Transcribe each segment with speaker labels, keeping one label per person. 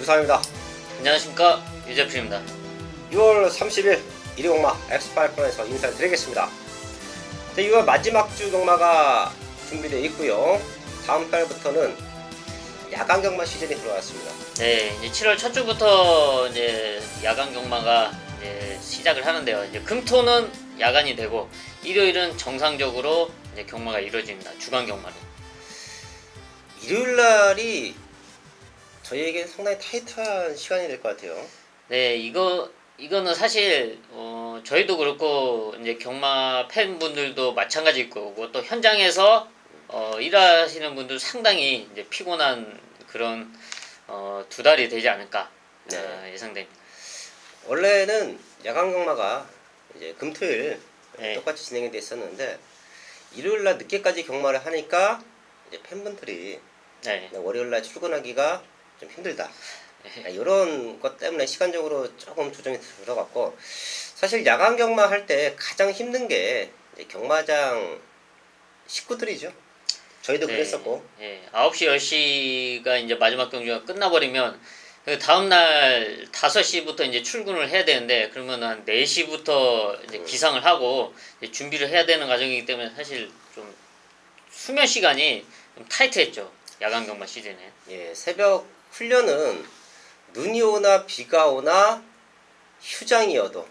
Speaker 1: 부산입니다.
Speaker 2: 안녕하십니까, 유재프입니다.
Speaker 1: 6월 30일 1위 경마 X8편에서 인사를 드리겠습니다. 6월 마지막 주 경마가 준비되어 있고요. 다음 달부터는 야간 경마 시즌이 들어왔습니다.
Speaker 2: 네, 이제 7월 첫 주부터 이제 야간 경마가 이제 시작을 하는데요. 이제 금토는 야간이 되고 일요일은 정상적으로 이제 경마가 이루어집니다. 주간 경마는.
Speaker 1: 일요일 날이 저희에게 상당히 타이트한 시간이 될 것 같아요.
Speaker 2: 네, 이거는 사실 저희도 그렇고 이제 경마 팬분들도 마찬가지일 거고 또 현장에서 일하시는 분들 상당히 이제 피곤한 그런 두 달이 되지 않을까 예상됩니다.
Speaker 1: 원래는 야간 경마가 이제 금토일
Speaker 2: 네.
Speaker 1: 똑같이 진행이 됐었는데 일요일 날 늦게까지 경마를 하니까 이제 팬분들이
Speaker 2: 네.
Speaker 1: 월요일 날 출근하기가 좀 힘들다. 이런 것 때문에 시간적으로 조금 조정이 들어갔고, 사실 야간 경마 할 때 가장 힘든 게 이제 경마장 식구들이죠. 저희도
Speaker 2: 네.
Speaker 1: 그랬었고.
Speaker 2: 예. 9시 10시가 이제 마지막 경주가 끝나버리면 그 다음날 5시부터 이제 출근을 해야 되는데 그러면 한 4시부터 이제 기상을 하고 이제 준비를 해야 되는 과정이기 때문에 사실 좀 수면 시간이 좀 타이트했죠. 야간 경마 시즌에.
Speaker 1: 예, 새벽 훈련은 눈이 오나 비가 오나 휴장이어도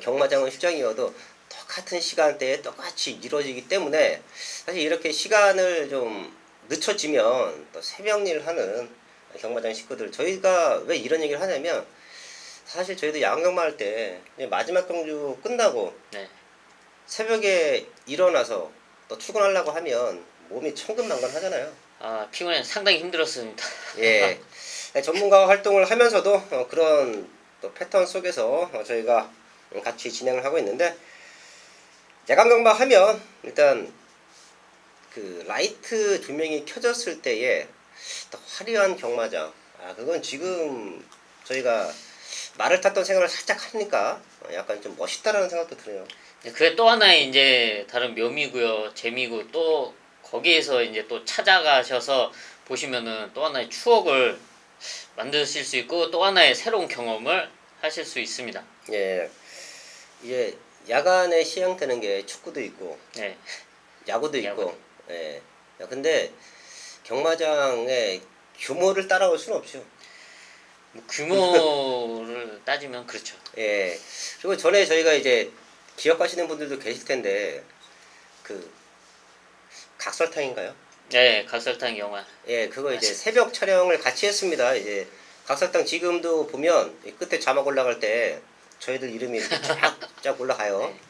Speaker 1: 경마장은 휴장이어도 똑같은 시간대에 똑같이 이루어지기 때문에 사실 이렇게 시간을 좀 늦춰지면 또 새벽 일 하는 경마장 식구들, 저희가 왜 이런 얘기를 하냐면 사실 저희도 야간 경마할 때 마지막 경주 끝나고
Speaker 2: 네.
Speaker 1: 새벽에 일어나서 또 출근하려고 하면 몸이 천근만근 하잖아요.
Speaker 2: 아, 피곤해 상당히 힘들었습니다.
Speaker 1: 예, 전문가 활동을 하면서도 그런 또 패턴 속에서 저희가 같이 진행을 하고 있는데, 야간 경마 하면 일단 그 라이트 조명이 켜졌을 때에 또 화려한 경마장, 그건 지금 저희가 말을 탔던 생각을 살짝 하니까 약간 좀 멋있다라는 생각도 드네요.
Speaker 2: 그게 또 하나의 이제 다른 묘미고요, 재미고 또 거기에서 이제 또 찾아가셔서 보시면은 또 하나의 추억을 만드실 수 있고 또 하나의 새로운 경험을 하실 수 있습니다.
Speaker 1: 예, 이제 야간에 시행되는 게 축구도 있고
Speaker 2: 네.
Speaker 1: 야구도 있고,
Speaker 2: 야구도.
Speaker 1: 예. 근데 경마장의 규모를 따라올 수는 없죠.
Speaker 2: 뭐 규모를 따지면 그렇죠.
Speaker 1: 예. 그리고 전에 저희가 이제 기억하시는 분들도 계실 텐데 그 각설탕인가요?
Speaker 2: 네, 각설탕 영화.
Speaker 1: 예, 그거 이제 새벽 촬영을 같이 했습니다. 이제 각설탕 지금도 보면 이 끝에 자막 올라갈 때 저희들 이름이 이렇게 쫙 올라가요.
Speaker 2: 네.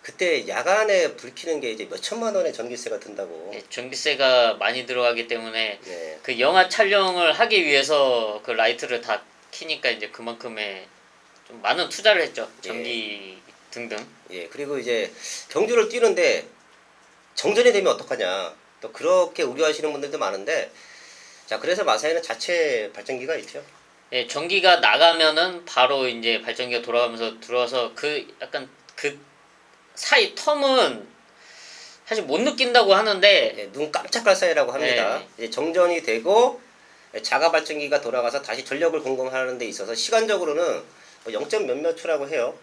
Speaker 1: 그때 야간에 불 켜는 게 이제 몇 천만 원의 전기세가 든다고.
Speaker 2: 네, 전기세가 많이 들어가기 때문에
Speaker 1: 네.
Speaker 2: 그 영화 촬영을 하기 위해서 그 라이트를 다 켜니까 이제 그만큼의 좀 많은 투자를 했죠. 전기 등등.
Speaker 1: 예, 그리고 이제 경주를 뛰는데 정전이 되면 어떡하냐. 또 그렇게 우려하시는 분들도 많은데, 자, 그래서 마사에는 자체 발전기가 있죠.
Speaker 2: 예, 전기가 나가면은 바로 이제 발전기가 돌아가면서 들어와서 그 약간 그 사이 텀은 사실 못 느낀다고 하는데
Speaker 1: 예, 눈 깜짝할 사이라고 합니다.
Speaker 2: 네.
Speaker 1: 이제 정전이 되고 자가 발전기가 돌아가서 다시 전력을 공급하는 데 있어서 시간적으로는 0. 몇몇 초라고 해요.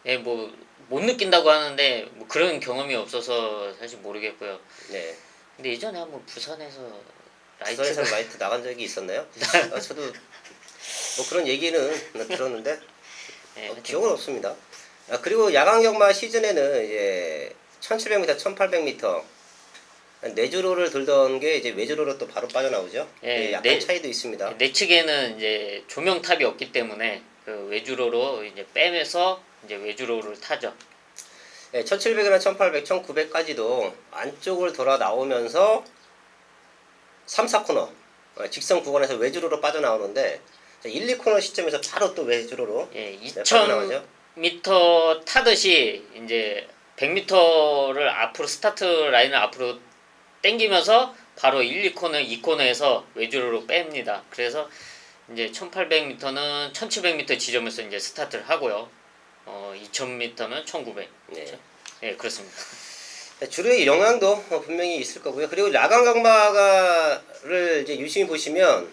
Speaker 2: 예, 뭐 못 느낀다고 하는데 뭐 그런 경험이 없어서 사실 모르겠고요.
Speaker 1: 네.
Speaker 2: 근데 예전에 한번 부산에서
Speaker 1: 부산에서 라이트 나간 적이 있었나요? 저도 뭐 그런 얘기는 들었는데
Speaker 2: 예,
Speaker 1: 기억은 없습니다. 그리고 야간 경마 시즌에는 이제 1700m, 1800m 내주로를 들던 게 이제 외주로로 또 바로 빠져나오죠.
Speaker 2: 예,
Speaker 1: 약간 차이도 있습니다.
Speaker 2: 내측에는 이제 조명탑이 없기 때문에 그 외주로로 이제 빼면서 이제 외주로를 타죠.
Speaker 1: 1700이나 1800, 1900까지도 안쪽을 돌아 나오면서 3, 4코너 직선 구간에서 외주로로 빠져나오는데 1, 2코너 시점에서 바로 또 외주로로
Speaker 2: 예,
Speaker 1: 빠져나가죠.
Speaker 2: 2000m 타듯이 이제 100m를 앞으로 스타트 라인을 앞으로 당기면서 바로 1, 2코너, 2코너에서 외주로로 뺍니다. 그래서 이제 1800m는 1700m 지점에서 이제 스타트를 하고요. 2000m는 1900.
Speaker 1: 네.
Speaker 2: 그렇죠? 예, 그렇습니다.
Speaker 1: 주로의 영향도 분명히 있을 거고요. 그리고 야간 경마를 이제 유심히 보시면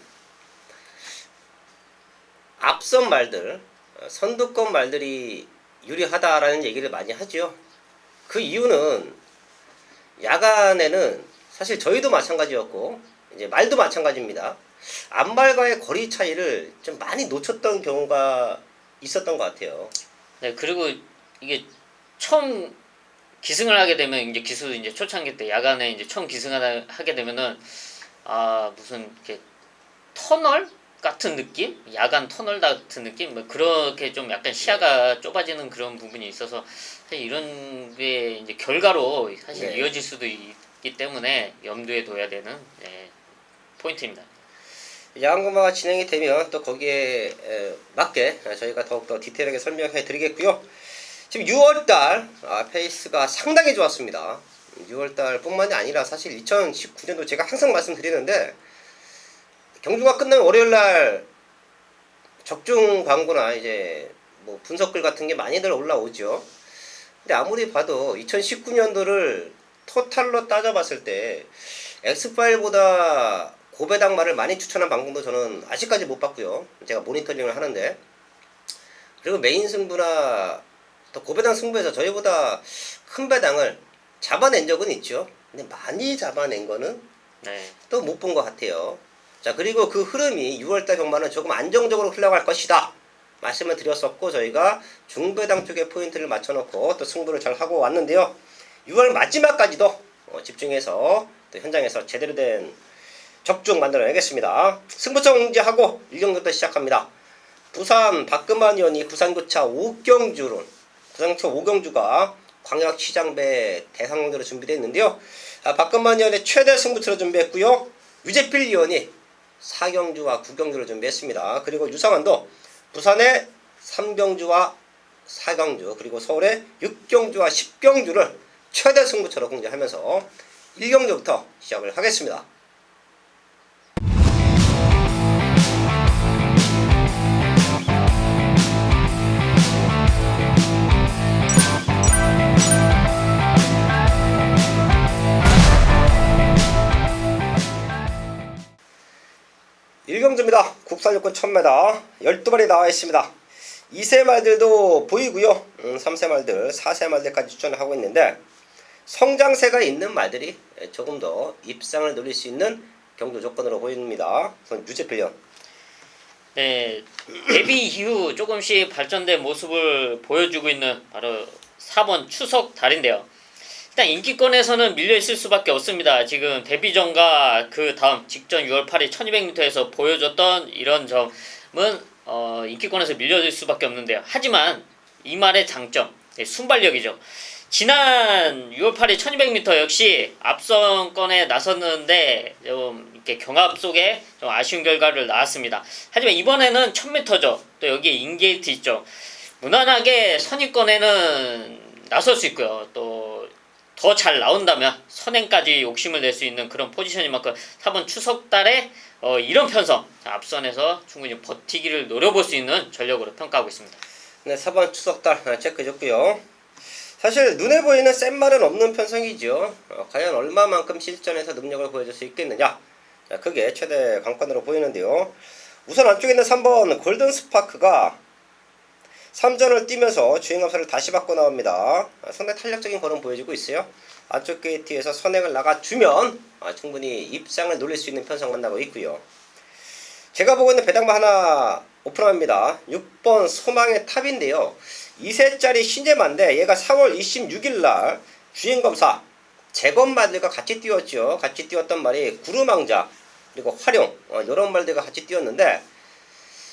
Speaker 1: 앞선 말들, 선두권 말들이 유리하다라는 얘기를 많이 하죠. 그 이유는 야간에는 사실 저희도 마찬가지였고 이제 말도 마찬가지입니다. 앞말과의 거리 차이를 좀 많이 놓쳤던 경우가 있었던 것 같아요.
Speaker 2: 네, 그리고 이게 처음 기승을 하게 되면 이제 기수 이제 초창기 때 야간에 이제 처음 기승을 하게 되면은 무슨 이렇게 터널 같은 느낌, 야간 터널 같은 느낌, 뭐 그렇게 좀 약간 시야가 좁아지는 그런 부분이 있어서 사실 이런 게 이제 결과로 사실
Speaker 1: 네.
Speaker 2: 이어질 수도 있기 때문에 염두에 둬야 되는 포인트입니다.
Speaker 1: 야간근무가 진행이 되면 또 거기에 맞게 저희가 더욱더 디테일하게 설명해 드리겠고요. 지금 6월달 페이스가 상당히 좋았습니다. 6월달 뿐만이 아니라 사실 2019년도 제가 항상 말씀드리는데 경주가 끝나면 월요일날 적중 광고나 이제 뭐 분석글 같은 게 많이들 올라오죠. 근데 아무리 봐도 2019년도를 토탈로 따져봤을 때 엑스파일보다 고배당 말을 많이 추천한 방송도 저는 아직까지 못 봤고요. 제가 모니터링을 하는데, 그리고 메인 승부나 또 고배당 승부에서 저희보다 큰 배당을 잡아낸 적은 있죠. 근데 많이 잡아낸 거는
Speaker 2: 네.
Speaker 1: 또 못 본 것 같아요. 자, 그리고 그 흐름이 6월달 경마는 조금 안정적으로 흘러갈 것이다 말씀을 드렸었고, 저희가 중배당 쪽에 포인트를 맞춰놓고 또 승부를 잘 하고 왔는데요. 6월 마지막까지도 집중해서 또 현장에서 제대로 된 적중 만들어내겠습니다. 승부처 공지하고 1경기부터 시작합니다. 부산 박금만 의원이 부산교차 5경주론, 부산교차 5경주가 광역시장배 대상으로 준비되어 있는데요. 박금만 의원의 최대 승부처를 준비했고요. 유재필 의원이 4경주와 9경주를 준비했습니다. 그리고 유상환도 부산의 3경주와 4경주, 그리고 서울의 6경주와 10경주를 최대 승부처로 공개하면서 1경주부터 시작을 하겠습니다. 일경주입니다. 국산 요건 1000m 12마리 나와 있습니다. 2세 말들도 보이고요. 3세 말들, 4세 말들까지 추천을 하고 있는데, 성장세가 있는 말들이 조금 더 입상을 노릴 수 있는 경주 조건으로 보입니다. 우선 유재필련.
Speaker 2: 네, 데뷔 이후 조금씩 발전된 모습을 보여주고 있는 바로 4번 추석 달인데요. 일단 인기권에서는 밀려있을 수밖에 없습니다. 지금 데뷔 전과 그 다음 직전 6월 8일 1200m에서 보여줬던 이런 점은 인기권에서 밀려질 수밖에 없는데요. 하지만 이 말의 장점, 순발력이죠. 지난 6월 8일 1200m 역시 앞선권에 나섰는데 좀 이렇게 경합 속에 좀 아쉬운 결과를 낳았습니다. 하지만 이번에는 1000m죠. 또 여기에 인게이트 있죠. 무난하게 선입권에는 나설 수 있고요. 또 더 잘 나온다면 선행까지 욕심을 낼 수 있는 그런 포지션인 만큼 4번 추석달에 이런 편성 앞선에서 충분히 버티기를 노려볼 수 있는 전력으로 평가하고 있습니다.
Speaker 1: 네, 4번 추석달 체크해줬고요. 사실 눈에 보이는 센 말은 없는 편성이죠. 과연 얼마만큼 실전에서 능력을 보여줄 수 있겠느냐, 그게 최대 관건으로 보이는데요. 우선 안쪽에 있는 3번 골든 스파크가 3전을 뛰면서 주행감사를 다시 받고 나옵니다. 상당히 탄력적인 걸음 보여주고 있어요. 안쪽 게이트에서 선행을 나가주면 충분히 입상을 노릴 수 있는 편성 만나고 있고요. 제가 보고 있는 배당마 하나 오픈합니다. 6번 소망의 탑인데요. 2세짜리 신제마인데 얘가 4월 26일날 주행검사 재검말들과 같이 뛰었죠. 같이 뛰었던 말이 구름왕자 그리고 활용 이런 말들과 같이 뛰었는데,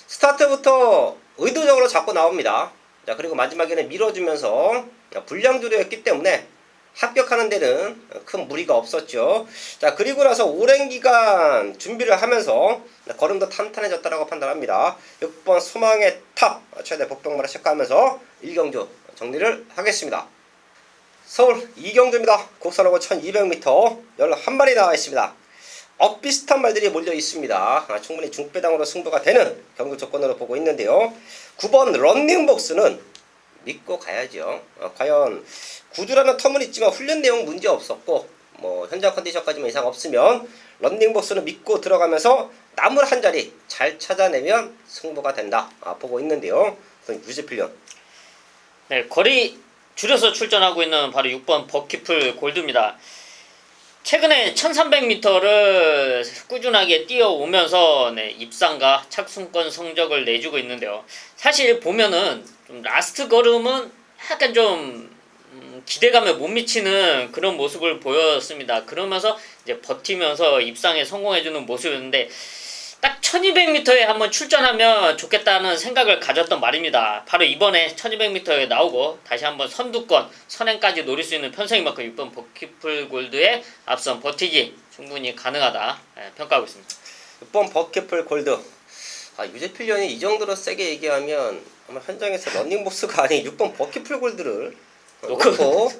Speaker 1: 스타트부터 의도적으로 잡고 나옵니다. 자, 그리고 마지막에는 밀어주면서 불량주로였기 때문에 합격하는 데는 큰 무리가 없었죠. 자, 그리고 나서 오랜 기간 준비를 하면서 걸음도 탄탄해졌다고 판단합니다. 6번 소망의 탑 최대 복동마를 체크하면서 1경주 정리를 하겠습니다. 서울 2경주입니다. 국산호고 1200m 11마리 나와 있습니다. 비슷한 말들이 몰려 있습니다. 충분히 중배당으로 승부가 되는 경주 조건으로 보고 있는데요. 9번 런닝복스는 믿고 가야죠. 과연 구두라는 텀은 있지만 훈련 내용 문제 없었고, 뭐 현장 컨디션까지만 이상 없으면 런닝복스는 믿고 들어가면서 남을 한 자리 잘 찾아내면 승부가 된다. 보고 있는데요. 유제필련.
Speaker 2: 네, 거리 줄여서 출전하고 있는 바로 6번 버키풀 골드입니다. 최근에 1300m를 꾸준하게 뛰어오면서 입상과 착순권 성적을 내주고 있는데요. 사실 보면은 좀 라스트 걸음은 약간 좀 기대감에 못 미치는 그런 모습을 보였습니다. 그러면서 이제 버티면서 입상에 성공해주는 모습이었는데 딱 1200m에 한번 출전하면 좋겠다는 생각을 가졌던 말입니다. 바로 이번에 1200m에 나오고 다시 한번 선두권, 선행까지 노릴 수 있는 편성인 만큼 6번 버키풀 골드의 앞선 버티기 충분히 가능하다 평가하고 있습니다.
Speaker 1: 6번 버키풀 골드. 유제필련이 이 정도로 세게 얘기하면 아마 현장에서 런닝복스가 아닌 6번 버키풀 골드를 놓고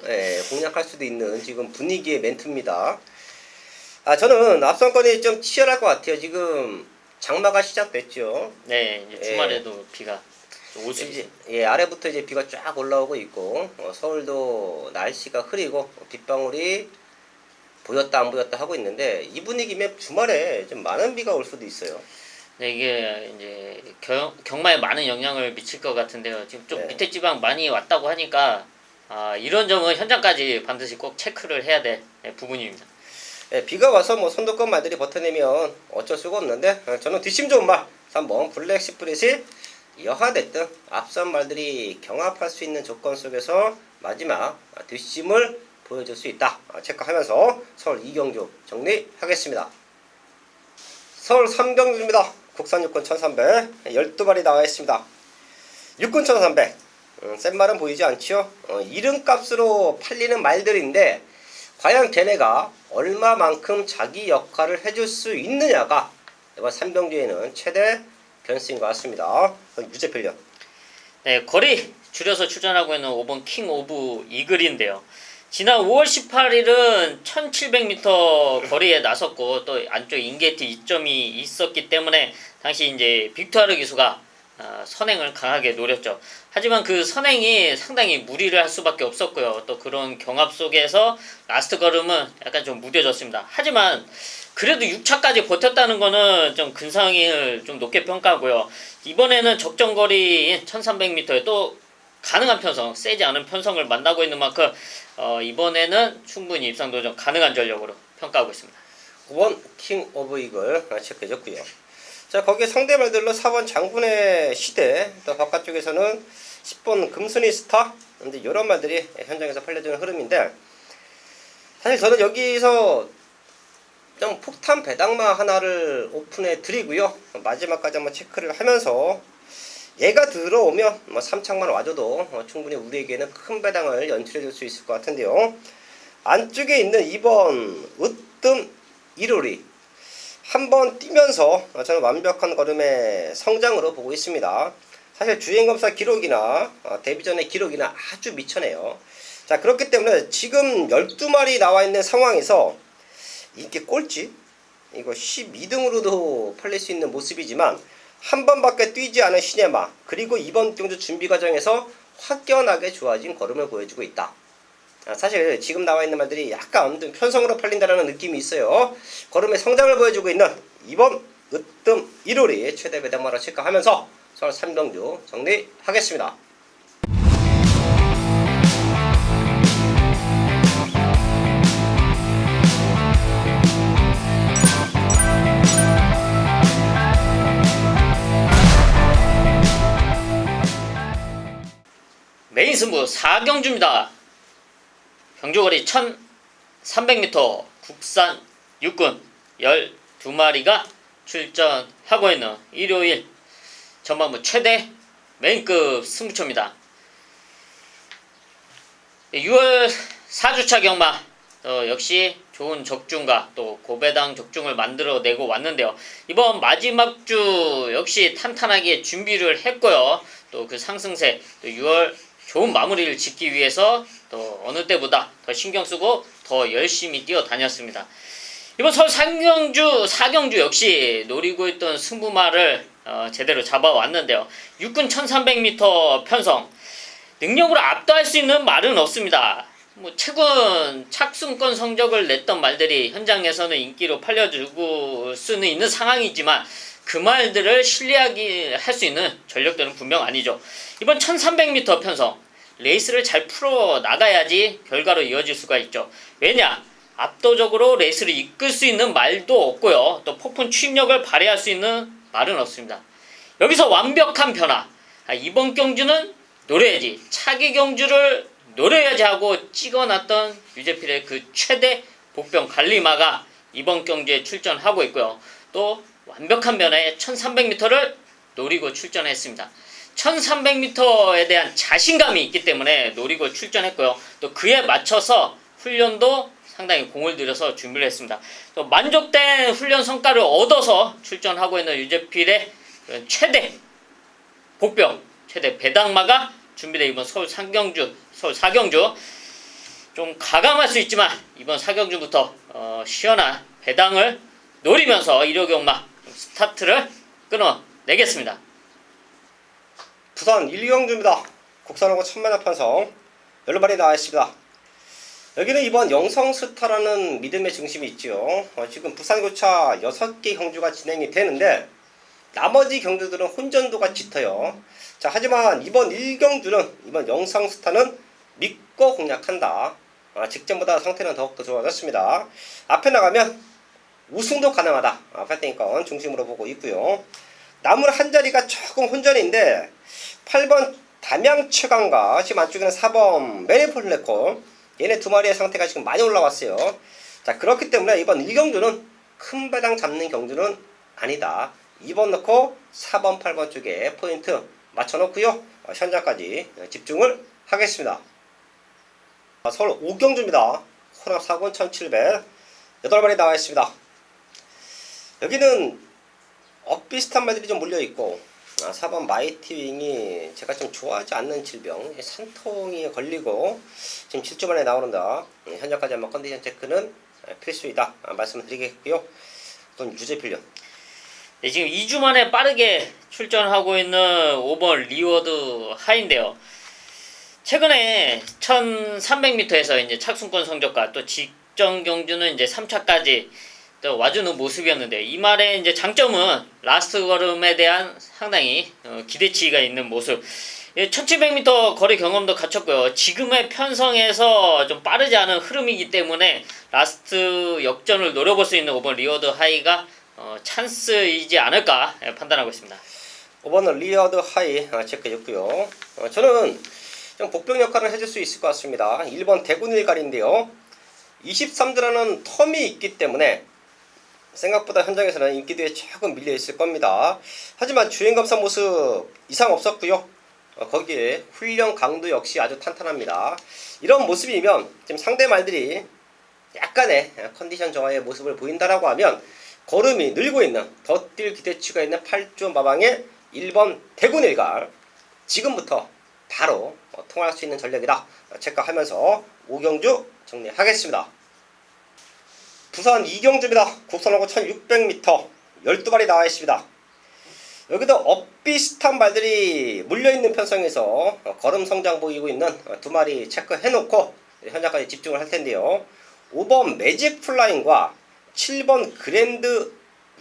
Speaker 1: 공략할 수도 있는 지금 분위기의 멘트입니다. 저는 앞선권이 좀 치열할 것 같아요. 지금 장마가 시작됐죠.
Speaker 2: 네, 이제 주말에도 비가 올 수 있어요.
Speaker 1: 아래부터 이제 비가 쫙 올라오고 있고 서울도 날씨가 흐리고 빗방울이 보였다 안 보였다 하고 있는데 이 분위기면 주말에 좀 많은 비가 올 수도 있어요.
Speaker 2: 네, 이게 이제 경마에 많은 영향을 미칠 것 같은데요. 지금 좀 밑에 지방 많이 왔다고 하니까 이런 점은 현장까지 반드시 꼭 체크를 해야 될 부분입니다.
Speaker 1: 비가 와서 뭐 선두권 말들이 버텨내면 어쩔 수가 없는데 저는 뒷심 좋은 말 3번 블랙 시프릿이 여하됐든 앞선 말들이 경합할 수 있는 조건 속에서 마지막 뒷심을 보여줄 수 있다. 체크하면서 서울 2경주 정리하겠습니다. 서울 3경주입니다. 국산 육군 1300 12발이 나와 있습니다. 육군 1300 센 말은 보이지 않지요. 이름값으로 팔리는 말들인데 과연 걔네가 얼마만큼 자기 역할을 해줄 수 있느냐가 이번 3경주에는 최대 변수인 것 같습니다. 유제필련.
Speaker 2: 네, 거리 줄여서 출전하고 있는 5번 킹 오브 이글인데요. 지난 5월 18일은 1700m 거리에 나섰고 또 안쪽 인게이트 이점이 있었기 때문에 당시 이제 빅투아르 기수가 선행을 강하게 노렸죠. 하지만 그 선행이 상당히 무리를 할 수밖에 없었고요. 또 그런 경합 속에서 라스트 걸음은 약간 좀 무뎌졌습니다. 하지만 그래도 6차까지 버텼다는 거는 좀 근성을 좀 높게 평가하고요. 이번에는 적정거리인 1300m에 또 가능한 편성, 세지 않은 편성을 만나고 있는 만큼 이번에는 충분히 입상 도전 가능한 전력으로 평가하고 있습니다.
Speaker 1: 9번 킹 오브 이글 체크해줬고요. 자, 거기에 상대말들로 4번 장군의 시대, 또 바깥쪽에서는 10번 금순이 스타, 근데 이런 말들이 현장에서 팔려주는 흐름인데 사실 저는 여기서 좀 폭탄 배당마 하나를 오픈해 드리고요. 마지막까지 한번 체크를 하면서 얘가 들어오면 뭐 3창만 와줘도 충분히 우리에게는 큰 배당을 연출해 줄 수 있을 것 같은데요. 안쪽에 있는 2번 으뜸 이루리 한번 뛰면서 저는 완벽한 걸음의 성장으로 보고 있습니다. 사실 주행검사 기록이나 데뷔전의 기록이나 아주 미쳐내요. 자, 그렇기 때문에 지금 12마리 나와 있는 상황에서 이게 꼴찌 이거 12등으로도 팔릴 수 있는 모습이지만 한 번밖에 뛰지 않은 시네마 그리고 이번 경주 준비 과정에서 확연하게 좋아진 걸음을 보여주고 있다. 사실 지금 나와 있는 말들이 약간 편성으로 팔린다는 느낌이 있어요. 걸음의 성장을 보여주고 있는 이번 으뜸 1호리 최대 배당마로 체크하면서 서울 3경주 정리하겠습니다.
Speaker 2: 메인 승부 4경주입니다. 경주거리 1300m 국산 육군 12마리가 출전하고 있는 일요일 전반부 최대 메인급 승부처입니다. 6월 4주차 경마 역시 좋은 적중과 또 고배당 적중을 만들어내고 왔는데요. 이번 마지막 주 역시 탄탄하게 준비를 했고요. 또 그 상승세 또 6월 좋은 마무리를 짓기 위해서 또 어느 때보다 더 신경 쓰고 더 열심히 뛰어다녔습니다. 이번 서울 4경주 역시 노리고 있던 승부마를 제대로 잡아왔는데요. 육군 1300m 편성 능력으로 압도할 수 있는 말은 없습니다. 뭐 최근 착순권 성적을 냈던 말들이 현장에서는 인기로 팔려주고 수는 있는 상황이지만 그 말들을 신뢰하기 할 수 있는 전력들은 분명 아니죠. 이번 1300m 편성 레이스를 잘 풀어 나가야지 결과로 이어질 수가 있죠. 왜냐? 압도적으로 레이스를 이끌 수 있는 말도 없고요. 또 폭풍 추임력을 발휘할 수 있는 말은 없습니다. 여기서 완벽한 변화. 이번 경주는 노려야지. 차기 경주를 노려야지 하고 찍어놨던 유재필의 그 최대 복병 갈리마가 이번 경주에 출전하고 있고요. 또 완벽한 변화에 1300m를 노리고 출전했습니다. 1300m에 대한 자신감이 있기 때문에 노리고 출전했고요. 또 그에 맞춰서 훈련도 상당히 공을 들여서 준비를 했습니다. 또 만족된 훈련 성과를 얻어서 출전하고 있는 유재필의 최대 복병, 최대 배당마가 준비된 이번 서울 3경주, 서울 4경주 좀 가감할 수 있지만 이번 4경주부터 시원한 배당을 노리면서 일요경마 스타트를 끊어내겠습니다.
Speaker 1: 부산 1경주입니다. 국산하고 천만원 편성 10마리 나와 있습니다. 여기는 이번 영성스타라는 믿음의 중심이 있죠. 지금 부산고차 6개 경주가 진행이 되는데 나머지 경주들은 혼전도가 짙어요. 자, 하지만 이번 1경주는 이번 영성스타는 믿고 공략한다. 직전보다 상태는 더욱더 좋아졌습니다. 앞에 나가면 우승도 가능하다. 팔땡이권 중심으로 보고 있고요. 나물 한 자리가 조금 혼전인데 8번 담양최강과 지금 안쪽에는 4번 메리폴레코 얘네 두 마리의 상태가 지금 많이 올라왔어요. 자, 그렇기 때문에 이번 1경주는 큰 배당 잡는 경주는 아니다. 2번 넣고 4번 8번 쪽에 포인트 맞춰놓고요. 현장까지 집중을 하겠습니다. 서울 5경주입니다. 혼합 4군 1700 8마리 나와 있습니다. 여기는 비슷한 말들이 좀 몰려있고 4번 마이티윙이 제가 좀 좋아하지 않는 질병 산통이 걸리고 지금 7주 만에 나오는다. 현장까지 한번 컨디션 체크는 필수이다 말씀을 드리겠고요. 그건 유재필련.
Speaker 2: 네, 지금 2주 만에 빠르게 출전하고 있는 5번 리워드 하인데요. 최근에 1300m에서 이제 착순권 성적과 또 직전 경주는 이제 3차까지 또 와주는 모습이었는데 이 말의 이제 장점은 라스트 걸음에 대한 상당히 기대치가 있는 모습. 1700m 거리 경험도 갖췄고요. 지금의 편성에서 좀 빠르지 않은 흐름이기 때문에 라스트 역전을 노려볼 수 있는 5번 리워드 하이가 찬스이지 않을까 판단하고 있습니다.
Speaker 1: 5번은 리워드 하이 체크해줬고요. 저는 좀 복병 역할을 해줄 수 있을 것 같습니다. 1번 대군일갈인데요. 23드라는 텀이 있기 때문에 생각보다 현장에서는 인기도에 조금 밀려있을 겁니다. 하지만 주행감사 모습 이상 없었고요. 거기에 훈련 강도 역시 아주 탄탄합니다. 이런 모습이면 지금 상대 말들이 약간의 컨디션 저하의 모습을 보인다라고 하면 걸음이 늘고 있는 더 뛸 기대치가 있는 8조 마방의 1번 대군일갈 지금부터 바로 통할 수 있는 전략이다 체크하면서 5경주 정리하겠습니다. 부산 2경주입니다. 국선하고 1600m 12마리 나와 있습니다. 여기도 비슷한 말들이 물려있는 편성에서 걸음 성장 보이고 있는 두 마리 체크해놓고 현장까지 집중을 할 텐데요. 5번 매직 플라잉과 7번 그랜드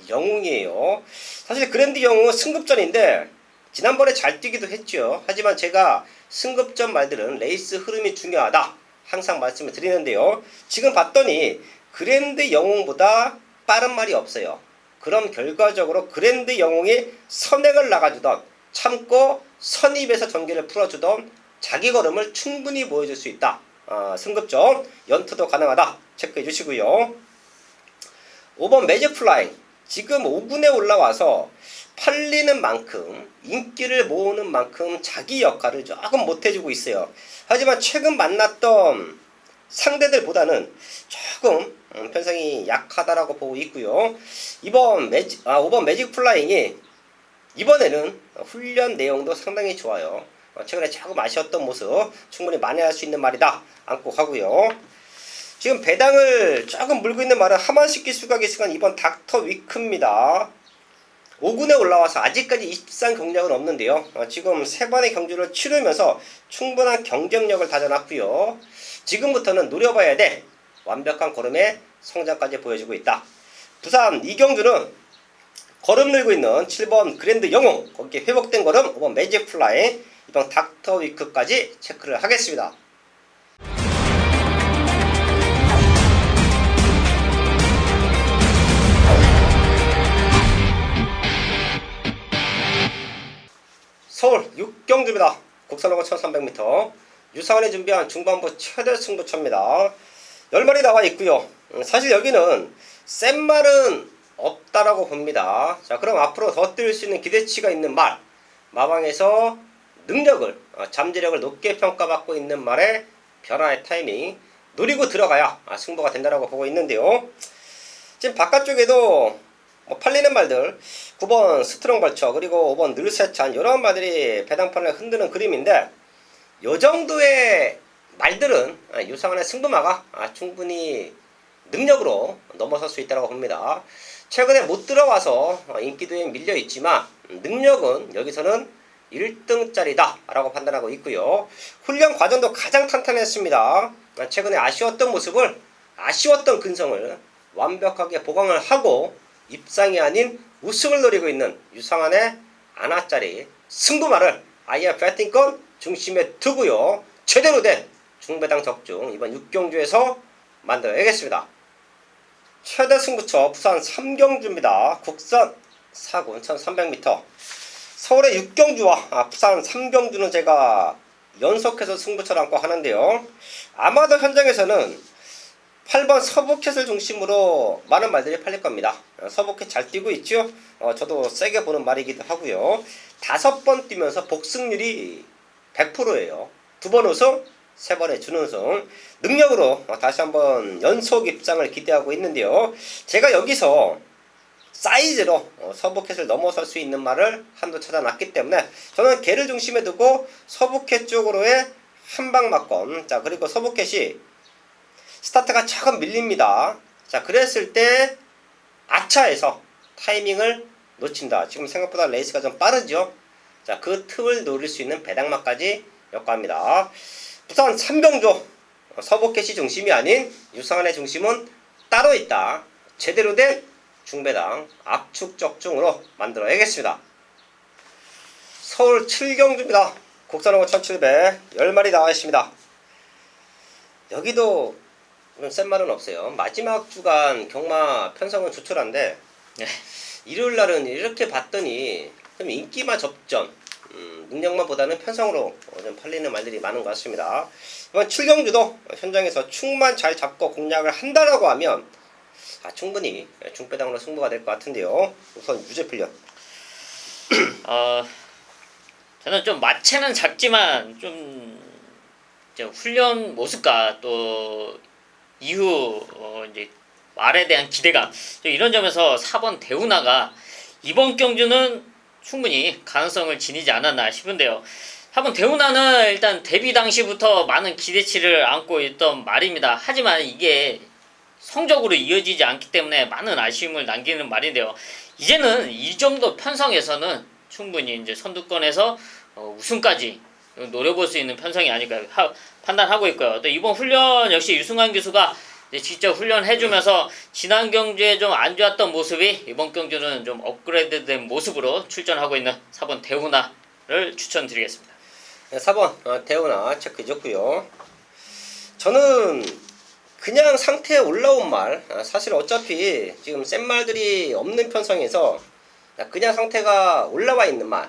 Speaker 1: 영웅이에요. 사실 그랜드 영웅은 승급전인데 지난번에 잘 뛰기도 했죠. 하지만 제가 승급전 말들은 레이스 흐름이 중요하다 항상 말씀을 드리는데요. 지금 봤더니 그랜드 영웅보다 빠른 말이 없어요. 그럼 결과적으로 그랜드 영웅이 선행을 나가주던 참고 선입에서 전개를 풀어주던 자기 걸음을 충분히 보여줄 수 있다. 승급전 연투도 가능하다 체크해 주시고요. 5번 매직 플라잉 지금 5군에 올라와서 팔리는 만큼 인기를 모으는 만큼 자기 역할을 조금 못해주고 있어요. 하지만 최근 만났던 상대들보다는 조금 편성이 약하다라고 보고 있고요. 5번 매직 플라잉이 이번에는 훈련 내용도 상당히 좋아요. 최근에 조금 아쉬웠던 모습 충분히 만회할 수 있는 말이다 안고 가고요. 지금 배당을 조금 물고 있는 말은 하만식기 수가 기수관 2번 닥터 위크입니다. 5군에 올라와서 아직까지 입상 경력은 없는데요. 지금 3번의 경주를 치르면서 충분한 경쟁력을 다져놨고요. 지금부터는 노려봐야 돼. 완벽한 걸음의 성장까지 보여주고 있다. 부산 이경주는 걸음 늘고 있는 7번 그랜드 영웅, 거기에 회복된 걸음 5번 매직 플라이, 이번 닥터 위크까지 체크를 하겠습니다. 서울 6경주입니다. 국산호고 1300m, 유상원이 준비한 중반부 최대 승부처입니다. 10마리 나와 있고요. 사실 여기는 센 말은 없다라고 봅니다. 자, 그럼 앞으로 더 뛸 수 있는 기대치가 있는 말, 마방에서 능력을, 잠재력을 높게 평가받고 있는 말의 변화의 타이밍 노리고 들어가야 승부가 된다라고 보고 있는데요. 지금 바깥쪽에도 팔리는 말들 9번 스트롱 벌처, 그리고 5번 늘세찬, 이런 말들이 배당판을 흔드는 그림인데, 요 정도의 말들은 유상원의 승부마가 충분히 능력으로 넘어설 수 있다고 봅니다. 최근에 못 들어와서 인기도에 밀려 있지만 능력은 여기서는 1등짜리다 라고 판단하고 있고요. 훈련 과정도 가장 탄탄했습니다. 최근에 아쉬웠던 모습을, 아쉬웠던 근성을 완벽하게 보강을 하고 입상이 아닌 우승을 노리고 있는 유상원의 아나짜리 승부말을 아예 배팅권 중심에 두고요. 제대로 된 중배당 적중 이번 6경주에서 만들어야겠습니다. 최대 승부처 부산 3경주입니다. 국산 4군 1300m. 서울의 6경주와 부산 3경주는 제가 연속해서 승부처를 안고 하는데요. 아마도 현장에서는 8번 서부캣을 중심으로 많은 말들이 팔릴 겁니다. 서부캣 잘 뛰고 있죠? 저도 세게 보는 말이기도 하고요. 5번 뛰면서 복승률이 100%예요. 2번 우승, 3번의 준우승. 능력으로 다시 한번 연속 입상을 기대하고 있는데요. 제가 여기서 사이즈로 서부캣을 넘어설 수 있는 말을 한도 찾아놨기 때문에 저는 걔를 중심에 두고 서부캣 쪽으로의 한방막권. 자, 그리고 서부캣이 스타트가 조금 밀립니다. 자, 그랬을 때 아차에서 타이밍을 놓친다. 지금 생각보다 레이스가 좀 빠르죠. 자, 그 틈을 노릴 수 있는 배당막까지 역과합니다. 부산 3경주 서부캣이 중심이 아닌 유상원의 중심은 따로 있다. 제대로 된 중배당 압축 적중으로 만들어야겠습니다. 서울 7경주입니다. 국산호고 1700, 10마리 나와 있습니다. 여기도 센 말은 없어요. 마지막 주간 경마 편성은 조촐한데 일요일날은 이렇게 봤더니 좀 인기만 접전, 능력만 보다는 편성으로 좀 팔리는 말들이 많은 것 같습니다. 이번 7경주도 현장에서 축만 잘 잡고 공략을 한다라고 하면 충분히 중배당으로 승부가 될 것 같은데요. 우선 유재필련.
Speaker 2: 저는 좀 마체는 작지만 좀 이제 훈련 모습과 또 이후 이제 말에 대한 기대감, 이런 점에서 4번 대우나가 이번 경주는 충분히 가능성을 지니지 않았나 싶은데요. 4번 대우나는 일단 데뷔 당시부터 많은 기대치를 안고 있던 말입니다. 하지만 이게 성적으로 이어지지 않기 때문에 많은 아쉬움을 남기는 말인데요. 이제는 이 정도 편성에서는 충분히 이제 선두권에서 우승까지 노려볼 수 있는 편성이 아닐까 판단하고 있고요. 또 이번 훈련 역시 유승환 교수가 직접 훈련해주면서 지난 경주에 좀 안 좋았던 모습이 이번 경주는 좀 업그레이드된 모습으로 출전하고 있는 4번 대우나를 추천드리겠습니다.
Speaker 1: 네, 4번 대우나 체크해줬고요. 저는 그냥 상태에 올라온 말, 사실 어차피 지금 센 말들이 없는 편성에서 그냥 상태가 올라와 있는 말,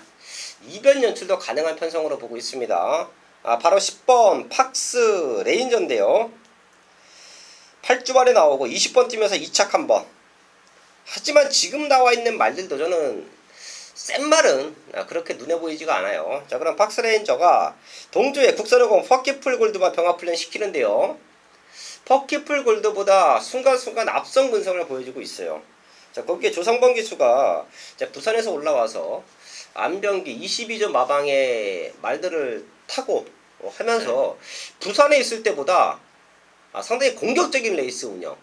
Speaker 1: 이변 연출도 가능한 편성으로 보고 있습니다. 바로 10번 팍스 레인저인데요. 8주말에 나오고 20번 뛰면서 2착 한번. 하지만 지금 나와 있는 말들도 저는 센 말은 그렇게 눈에 보이지가 않아요. 자, 그럼 팍스 레인저가 동조의 국산호공 퍼키풀 골드만 병합훈련 시키는데요. 퍼키풀 골드보다 순간순간 앞선 근성을 보여주고 있어요. 자, 거기에 조성범 기수가 부산에서 올라와서 안병기 22점 마방의 말들을 타고 하면서 부산에 있을 때보다 상당히 공격적인 레이스 운영.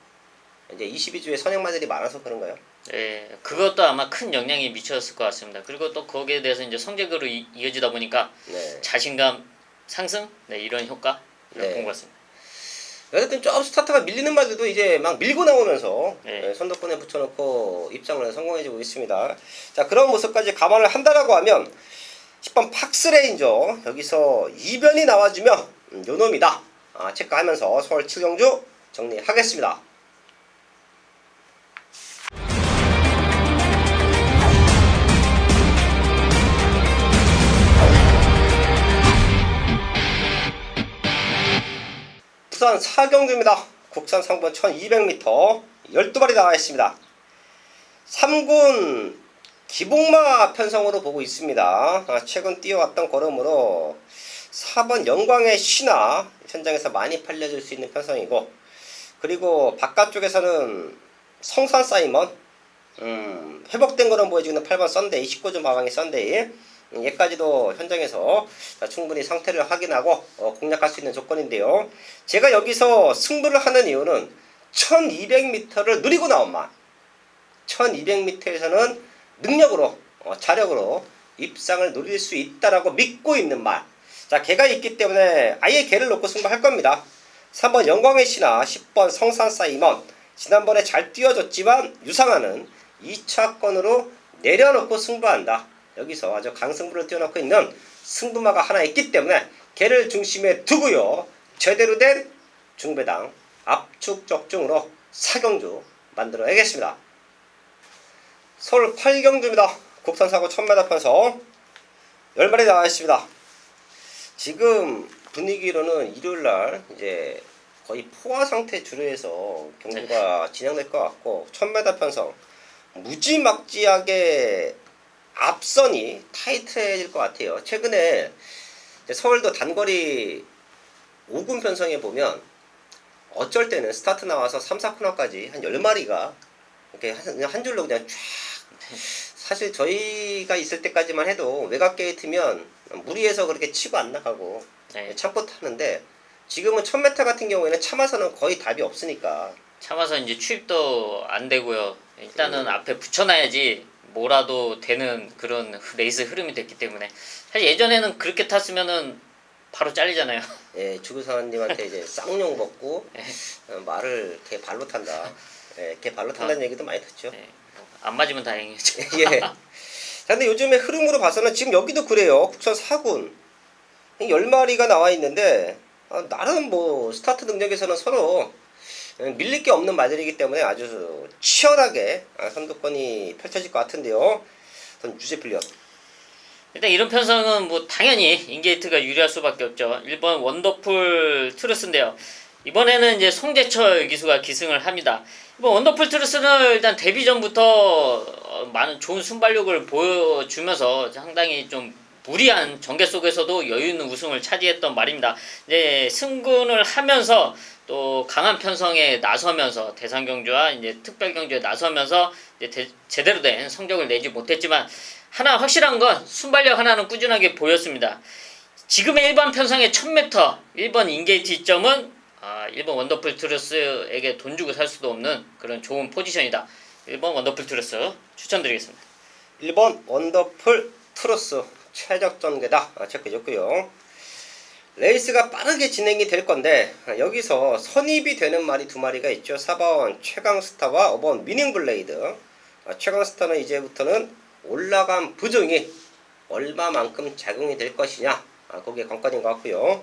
Speaker 1: 이제 22주에 선행마들이 많아서 그런가요?
Speaker 2: 네, 그것도 아마 큰 영향이 미쳤을 것 같습니다. 그리고 또 거기에 대해서 이제 성적으로 이어지다 보니까
Speaker 1: 네.
Speaker 2: 자신감 상승, 네, 이런 효과
Speaker 1: 네.
Speaker 2: 본 것 같습니다.
Speaker 1: 어쨌든 좀 스타트가 밀리는 말들도 이제 막 밀고 나오면서
Speaker 2: 네.
Speaker 1: 선두권에 붙여놓고 입장을 성공해주고 있습니다. 자, 그런 모습까지 감안을 한다라고 하면 10번 팍스레인저 여기서 이변이 나와주면 요놈이다 체크하면서 서울 7경주 정리하겠습니다. 부산 4경주입니다. 국산 상번 1200m 12발이 나와 있습니다. 3군 기복마 편성으로 보고 있습니다. 최근 뛰어왔던 걸음으로 4번 영광의 신화 현장에서 많이 팔려질 수 있는 편성이고, 그리고 바깥쪽에서는 성산 사이먼 회복된 걸음 보여지는 8번 썬데이 19점 마방의 썬데이 얘까지도 현장에서 충분히 상태를 확인하고 공략할 수 있는 조건인데요. 제가 여기서 승부를 하는 이유는 1200m를 누리고 나온 말, 1200m에서는 능력으로 자력으로 입상을 노릴 수 있다라고 믿고 있는 말. 자, 걔가 있기 때문에 아예 걔를 놓고 승부할 겁니다. 3번 영광의 신화, 10번 성산 사이먼 지난번에 잘 뛰어줬지만 유상하는 2차권으로 내려놓고 승부한다. 여기서 아주 강승부를 띄워놓고 있는 승부마가 하나 있기 때문에 걔를 중심에 두고요, 제대로 된 중배당 압축 적중으로 4경주 만들어야겠습니다. 서울 8경주입니다. 국산사고 1000m 편성 10마리 나와 있습니다. 지금 분위기로는 일요일날 이제 거의 포화 상태 주류에서 경주가 진행될 것 같고, 1000m 편성 무지막지하게 앞선이 타이트해질 것 같아요. 최근에 서울도 단거리 5군 편성에 보면 어쩔 때는 스타트 나와서 3, 4코너까지 한 10마리가 이렇게 한 줄로 그냥 쫙, 사실 저희가 있을 때까지만 해도 외곽 게이트면 무리해서 그렇게 치고 안 나가고
Speaker 2: 네.
Speaker 1: 참고 타는데, 지금은 1000m 같은 경우에는 참아서는 거의 답이 없으니까.
Speaker 2: 참아서 이제 추입도 안 되고요. 일단은 앞에 붙여놔야지 뭐라도 되는 그런 레이스 흐름이 됐기 때문에, 사실 예전에는 그렇게 탔으면은 바로 잘리잖아요.
Speaker 1: 예, 주구사님한테 이제 쌍욕 먹고 말을 개 발로 탄다. 예, 개 발로 탄다는 얘기도 많이 듣죠.
Speaker 2: 네, 안 맞으면 다행이죠.
Speaker 1: 예. 자, 근데 요즘에 흐름으로 봐서는 지금 여기도 그래요. 국산 4군 10마리가 나와 있는데 나름 뭐 스타트 능력에서는 서로 밀릴 게 없는 말들이기 때문에 아주 치열하게 선두권이 펼쳐질 것 같은데요. 전 유제 필리언.
Speaker 2: 일단 이런 편성은 뭐 당연히 인게이트가 유리할 수밖에 없죠. 1번 원더풀 트루스인데요. 이번에는 이제 송재철 기수가 기승을 합니다. 이번 원더풀 트루스는 일단 데뷔 전부터 많은 좋은 순발력을 보여주면서 상당히 좀 무리한 전개 속에서도 여유 있는 우승을 차지했던 말입니다. 이제 승군을 하면서 또 강한 편성에 나서면서 대상 경주와 이제 특별 경주에 나서면서 이제 제대로 된 성적을 내지 못했지만, 하나 확실한 건 순발력 하나는 꾸준하게 보였습니다. 지금의 일반 편성의 1000m 1번 인게이트 이점은 1번 원더풀 트루스에게 돈 주고 살 수도 없는 그런 좋은 포지션이다. 1번 원더풀 트루스 추천드리겠습니다.
Speaker 1: 1번 원더풀 트루스 최적 전개다. 체크해줬고요. 레이스가 빠르게 진행이 될 건데 여기서 선입이 되는 말이 두 마리가 있죠. 4번 최강스타와 5번 위닝블레이드. 최강스타는 이제부터는 올라간 부종이 얼마만큼 작용이 될 것이냐, 거기에 관건인 것 같고요.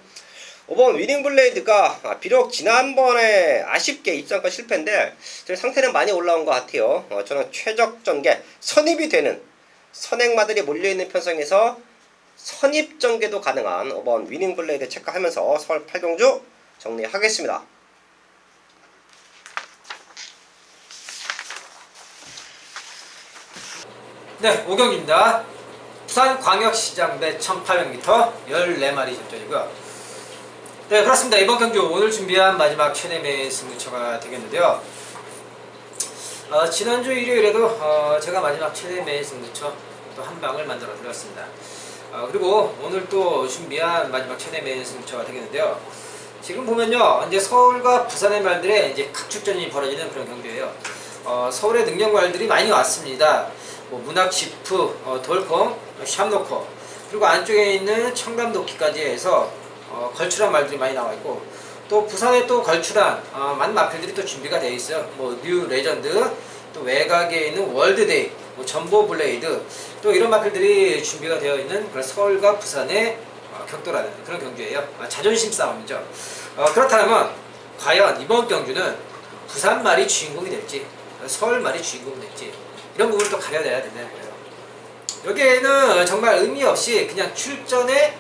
Speaker 1: 5번 위닝블레이드가 비록 지난번에 아쉽게 입상권 실패인데 지금 상태는 많이 올라온 것 같아요. 저는 최적 전개 선입이 되는 선행마들이 몰려있는 편성에서 선입 전개도 가능한 5번 위닝블레이드 체크하면서 서울 8경주 정리하겠습니다.
Speaker 3: 네, 5경기입니다. 부산광역시장 배 1800m 14마리 접전이고요. 네, 그렇습니다. 이번 경주 오늘 준비한 마지막 최대매 승부처가 되겠는데요. 지난주 일요일에도 제가 마지막 최대매 승부처 또 한 방을 만들어 드렸습니다. 그리고 오늘 또 준비한 마지막 최대매 승부처가 되겠는데요. 지금 보면요, 이제 서울과 부산의 말들의 이제 각축전이 벌어지는 그런 경주예요. 서울의 능력말들이 많이 왔습니다. 뭐 문학지프, 돌컴, 샵노커, 그리고 안쪽에 있는 청담도끼까지 해서 걸출한 말들이 많이 나와 있고, 또 부산에 또 걸출한 많은 마필들이 또 준비가 되어 있어요. 뭐 뉴 레전드, 또 외곽에 있는 월드데이, 뭐 전보 블레이드, 또 이런 마필들이 준비가 되어 있는 그런 서울과 부산의 격돌하는 그런 경주예요. 자존심 싸움이죠. 그렇다면 과연 이번 경주는 부산 말이 주인공이 될지 서울 말이 주인공이 될지 이런 부분을 또 가려내야 된다는 거예요. 여기에는 정말 의미 없이 그냥 출전에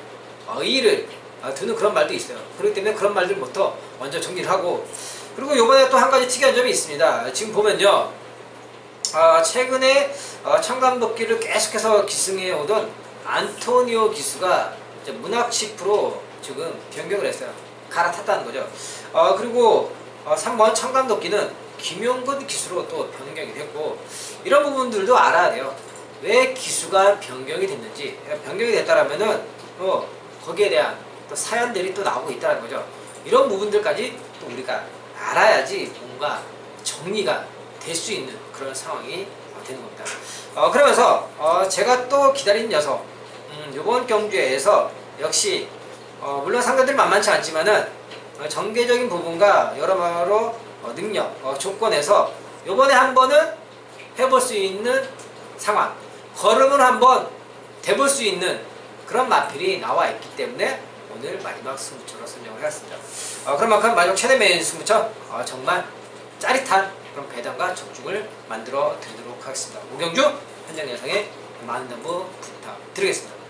Speaker 3: 의의를 두는 그런 말도 있어요. 그렇기 때문에 그런 말들부터 먼저 정리를 하고, 그리고 이번에 또 한 가지 특이한 점이 있습니다. 지금 보면요, 최근에 청담도끼를 계속해서 기승해 오던 안토니오 기수가 이제 문학치프로 지금 변경을 했어요. 갈아탔다는 거죠. 그리고 3번 청담도끼는 김용근 기수로 또 변경이 됐고, 이런 부분들도 알아야 돼요. 왜 기수가 변경이 됐는지. 변경이 됐다라면은 또 거기에 대한 또 사연들이 또 나오고 있다는 거죠. 이런 부분들까지 또 우리가 알아야지 뭔가 정리가 될 수 있는 그런 상황이 되는 겁니다. 그러면서 제가 또 기다리는 녀석, 이번 경주에서 역시 물론 상대들이 만만치 않지만은 전개적인 부분과 여러모로 능력, 조건에서 요번에 한 번은 해볼 수 있는 상황, 걸음을 한번 대볼 수 있는 그런 마필이 나와 있기 때문에 오늘 마지막 승부처로 선정을 해왔습니다. 그런 만큼 마지막 최대 메인 승부처 정말 짜릿한 그런 배당과 적중을 만들어 드리도록 하겠습니다. 오경주 현장 예상에 많은 당부 부탁드리겠습니다.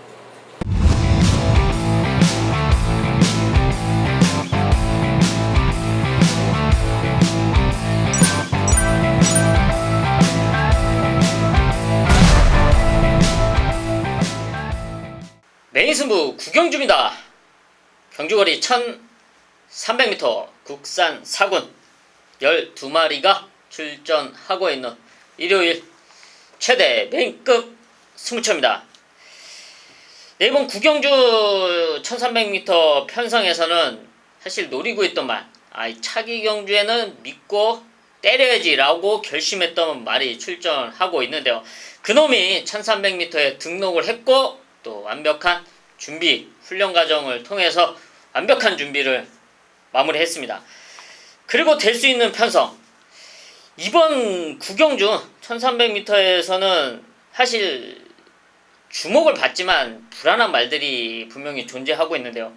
Speaker 2: 메인 승부 구경주입니다. 경주거리 1300m 국산 4군 12마리가 출전하고 있는 일요일 최대 메인급 승부처입니다. 네, 이번 구경주 1300m 편성에서는 사실 노리고 있던 말, 차기 경주에는 믿고 때려야지 라고 결심했던 말이 출전하고 있는데요. 그놈이 1300m에 등록을 했고 또 완벽한 준비, 훈련 과정을 통해서 완벽한 준비를 마무리했습니다. 그리고 될 수 있는 편성, 이번 구경주 1300m에서는 사실 주목을 받지만 불안한 말들이 분명히 존재하고 있는데요.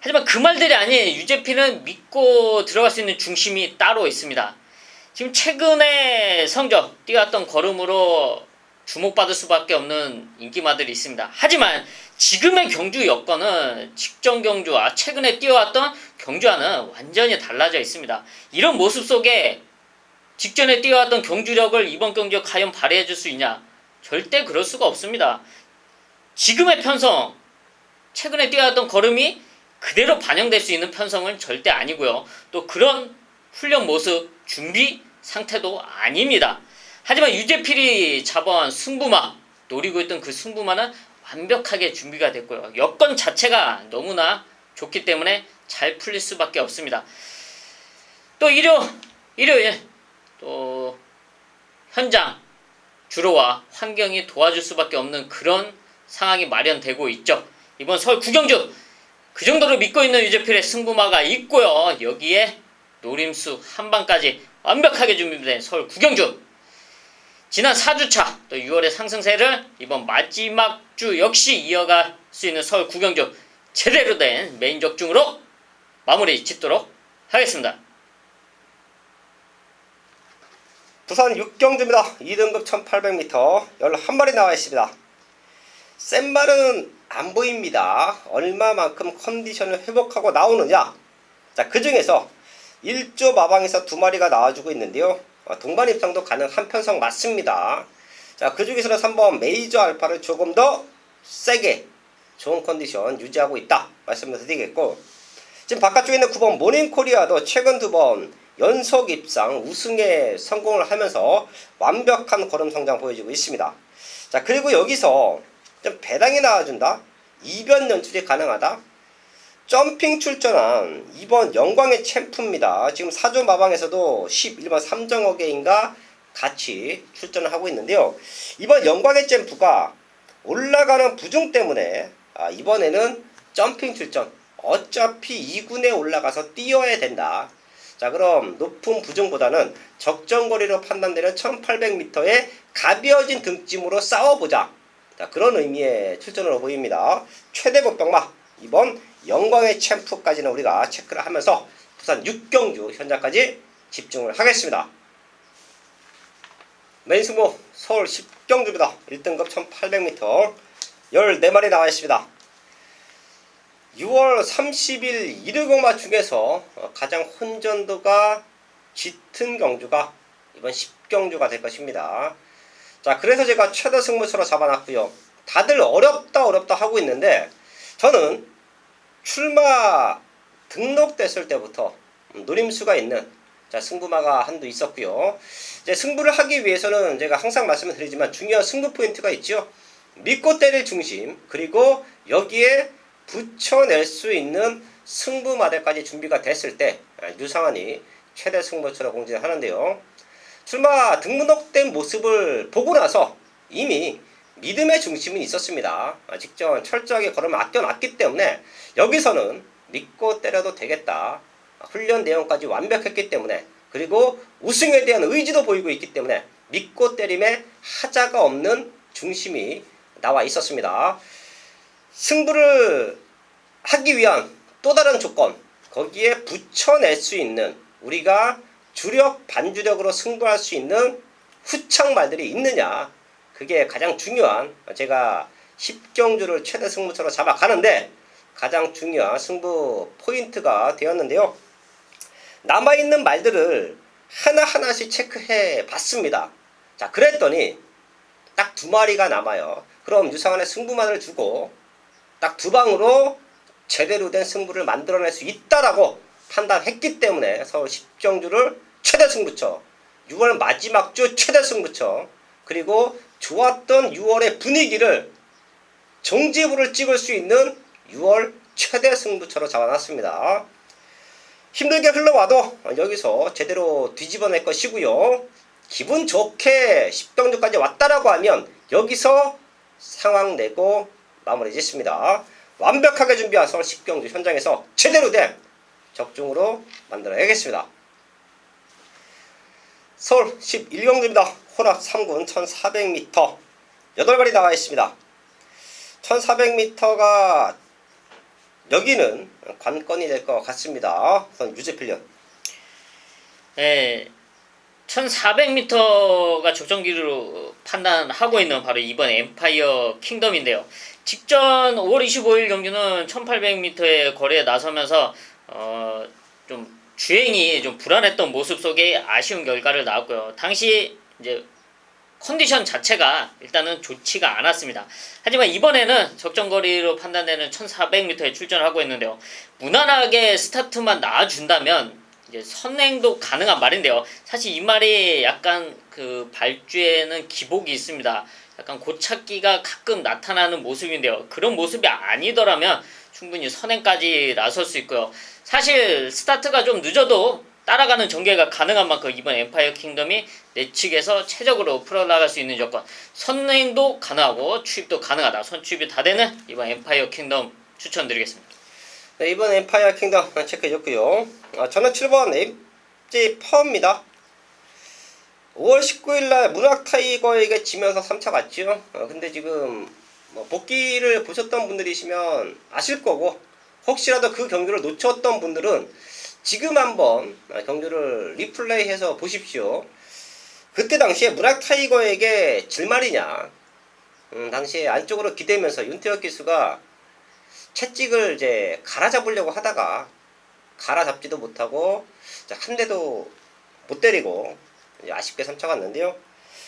Speaker 2: 하지만 그 말들이 아닌 유재필은 믿고 들어갈 수 있는 중심이 따로 있습니다. 지금 최근에 성적, 뛰어왔던 걸음으로 주목받을 수밖에 없는 인기마들이 있습니다. 하지만 지금의 경주 여건은 직전 경주와 최근에 뛰어왔던 경주와는 완전히 달라져 있습니다. 이런 모습 속에 직전에 뛰어왔던 경주력을 이번 경주에 과연 발휘해줄 수 있냐? 절대 그럴 수가 없습니다. 지금의 편성, 최근에 뛰어왔던 걸음이 그대로 반영될 수 있는 편성은 절대 아니고요. 또 그런 훈련 모습, 준비 상태도 아닙니다. 하지만 유재필이 잡아온 승부마, 노리고 있던 그 승부마는 완벽하게 준비가 됐고요. 여건 자체가 너무나 좋기 때문에 잘 풀릴 수밖에 없습니다. 또 일요일 또 현장 주로와 환경이 도와줄 수밖에 없는 그런 상황이 마련되고 있죠. 이번 서울 구경주 그 정도로 믿고 있는 유재필의 승부마가 있고요. 여기에 노림수 한방까지 완벽하게 준비된 서울 구경주, 지난 4주차 또 6월의 상승세를 이번 마지막 주 역시 이어갈 수 있는 서울 구경주 제대로 된 메인 적중으로 마무리 짓도록 하겠습니다.
Speaker 1: 부산 6경주입니다. 2등급 1800m 11마리 나와 있습니다. 센 말은 안 보입니다. 얼마만큼 컨디션을 회복하고 나오느냐. 자, 그 중에서 1조 마방에서 2마리가 나와주고 있는데요. 동반 입상도 가능한 편성 맞습니다. 자, 그 중에서는 3번 메이저 알파를 조금 더 세게 좋은 컨디션 유지하고 있다 말씀을 드리겠고, 지금 바깥쪽에 있는 9번 모닝코리아도 최근 2번 연속 입상 우승에 성공을 하면서 완벽한 걸음 성장 보여주고 있습니다. 자, 그리고 여기서 좀 배당이 나와준다, 이변 연출이 가능하다, 점핑 출전한 2번 영광의 챔프입니다. 지금 4조 마방에서도 11번 삼정어게인가 같이 출전을 하고 있는데요. 이번 영광의 잼프가 올라가는 부중 때문에 이번에는 점핑 출전. 어차피 2군에 올라가서 뛰어야 된다. 자, 그럼 높은 부중보다는 적정거리로 판단되는 1800m의 가벼워진 등짐으로 싸워보자. 자, 그런 의미의 출전으로 보입니다. 최대 복병마 이번 영광의 챔프까지는 우리가 체크를 하면서 부산 6경주 현장까지 집중을 하겠습니다. 메인 승부 서울 10경주입니다. 1등급 1800m 14마리 나와 있습니다. 6월 30일 1회공마 중에서 가장 혼전도가 짙은 경주가 이번 10경주가 될 것입니다. 자, 그래서 제가 최대 승부처로 잡아놨고요. 다들 어렵다 하고 있는데 저는 출마 등록됐을 때부터 노림수가 있는 승부마가 한두 있었고요. 이제 승부를 하기 위해서는 제가 항상 말씀을 드리지만 중요한 승부 포인트가 있죠. 믿고 때릴 중심, 그리고 여기에 붙여낼 수 있는 승부마들까지 준비가 됐을 때 유상한이 최대 승부처로 공지를 하는데요. 출마 등록된 모습을 보고 나서 이미 믿음의 중심은 있었습니다. 직전 철저하게 걸음을 아껴놨기 때문에 여기서는 믿고 때려도 되겠다. 훈련 내용까지 완벽했기 때문에, 그리고 우승에 대한 의지도 보이고 있기 때문에 믿고 때림에 하자가 없는 중심이 나와 있었습니다. 승부를 하기 위한 또 다른 조건, 거기에 붙여낼 수 있는, 우리가 주력 반주력으로 승부할 수 있는 후창말들이 있느냐, 그게 가장 중요한, 제가 10경주를 최대 승부처로 잡아가는데 가장 중요한 승부 포인트가 되었는데요. 남아있는 말들을 하나하나씩 체크해 봤습니다. 자, 그랬더니 딱 2마리가 남아요. 그럼 유상한의 승부만을 주고 딱 2방으로 제대로 된 승부를 만들어낼 수 있다라고 판단했기 때문에 서울 10경주를 최대 승부처, 6월 마지막 주 최대 승부처, 그리고 좋았던 6월의 분위기를 정지부를 찍을 수 있는 6월 최대 승부처로 잡아놨습니다. 힘들게 흘러와도 여기서 제대로 뒤집어낼 것이고요. 기분 좋게 10경주까지 왔다라고 하면 여기서 상황 내고 마무리 짓습니다. 완벽하게 준비한 서울 10경주 현장에서 제대로 된 적중으로 만들어야겠습니다. 서울 11경주입니다. 혼합 3군 1400m 8마리 나와 있습니다. 1400m가 여기는 관건이 될 것 같습니다. 우선 유재필련.
Speaker 2: 네, 1400m가 적정기로 판단하고 있는 바로 이번 엠파이어 킹덤인데요. 직전 5월 25일 경주는 1800m의 거리에 나서면서 좀 주행이 좀 불안했던 모습 속에 아쉬운 결과를 나왔고요. 당시 이제 컨디션 자체가 일단은 좋지가 않았습니다. 하지만 이번에는 적정거리로 판단되는 1400m에 출전을 하고 있는데요. 무난하게 스타트만 나와준다면 이제 선행도 가능한 말인데요. 사실 이 말이 약간 그 발주에는 기복이 있습니다. 약간 고착기가 가끔 나타나는 모습인데요. 그런 모습이 아니더라면 충분히 선행까지 나설 수 있고요. 사실 스타트가 좀 늦어도 따라가는 전개가 가능한 만큼 이번 엠파이어 킹덤이 내 측에서 최적으로 풀어나갈 수 있는 조건, 선행도 가능하고 추입도 가능하다. 선추입이 다 되는 이번 엠파이어 킹덤 추천드리겠습니다.
Speaker 1: 네, 이번 엠파이어 킹덤 체크해줬고요. 저는 7번 MJ 파워입니다. 5월 19일날 문학타이거에게 지면서 3차 갔죠. 근데 지금 복귀를 보셨던 분들이시면 아실 거고, 혹시라도 그 경기를 놓쳤던 분들은 지금 한번 경주를 리플레이해서 보십시오. 그때 당시에 문학타이거에게 질 말이냐, 당시에 안쪽으로 기대면서 윤태혁 기수가 채찍을 이제 갈아잡으려고 하다가 갈아잡지도 못하고 한 대도 못 때리고 아쉽게 3차 갔는데요.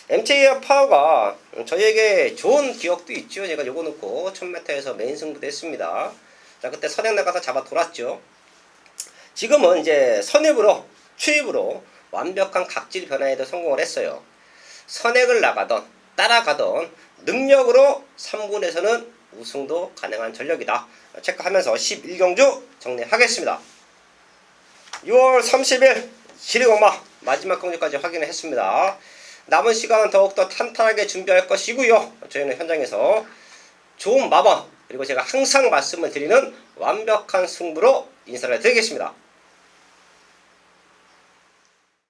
Speaker 1: MJ 파워가 저희에게 좋은 기억도 있죠. 제가 요거 놓고 1000m에서 메인 승부도 했습니다. 자, 그때 선행 나가서 잡아 돌았죠. 지금은 이제 선입으로 추입으로 완벽한 각질 변화에도 성공을 했어요. 선행을 나가던 따라가던 능력으로 3군에서는 우승도 가능한 전력이다. 체크하면서 11경주 정리하겠습니다. 6월 30일 시리고마 마지막 경주까지 확인을 했습니다. 남은 시간은 더욱더 탄탄하게 준비할 것이고요. 저희는 현장에서 좋은 마방 그리고 제가 항상 말씀을 드리는 완벽한 승부로 인사를 드리겠습니다.